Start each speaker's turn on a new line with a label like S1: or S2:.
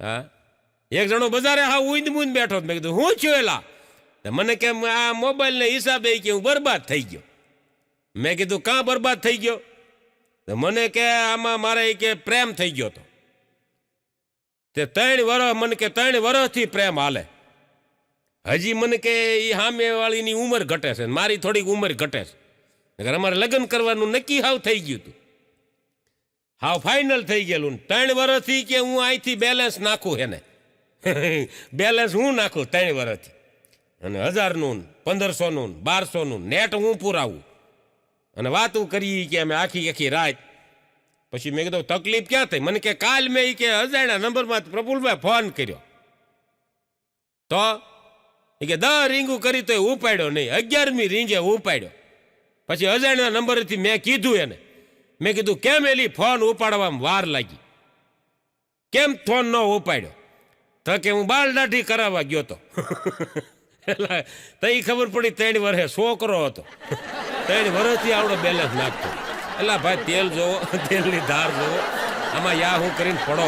S1: હા, એક જણો બજારે હા ઊંધ મૂંધ બેઠો. મેં કીધું હું છું એલા? મને કેમ આ મોબાઈલને હિસાબે કે હું બરબાદ થઈ ગયો. મેં કીધું કાં બરબાદ થઈ ગયો? મને કે આમાં મારે કે પ્રેમ થઈ ગયો હતો. તે 3 વર્ષ મને કે 3 વર્ષથી પ્રેમ હાલે. હજી મને કે એ સામે વાળીની ઉંમર ઘટે છે, મારી થોડીક ઉંમર ઘટે છે. અમારે લગ્ન કરવાનું નક્કી હાવ થઈ ગયું હતું, હાવ ફાઇનલ થઈ ગયેલું. 3 વર્ષથી કે હું અહીંથી બેલેન્સ નાખું એને બેલેન્સ હું નાખું 3 વર્ષથી, અને 1000નું 1500નું 1200નું નેટ હું પુરાવું, અને વાતું કરી કે અમે આખી રાત. પછી મેં કીધું તકલીફ ક્યાં થઈ? મને કે કાલ મેં કે અજાણ્યા નંબરમાં પ્રફુલભાઈ ફોન કર્યો તો એ કે 10 રીંગું કરી તો ઉપાડ્યો નહીં, 11મી રીંગે ઉપાડ્યો. પછી અજાણ્યા નંબરથી મેં કીધું એને, મેં કીધું કેમ એલી ફોન ઉપાડવામાં વાર લાગી, કેમ ફોન ન ઉપાડ્યો? તો કે હું બાલ દાઢી કરાવવા ગયો હતો. એટલે તઈ ખબર પડી 3 વર્ષે છોકરો હતો, 3 વર્ષથી આવડો બેલેન્સ નાખતો. એટલે ભાઈ તેલ જોવો, તેલની ધાર જોવો, આમાં યા હું કરીને પડો.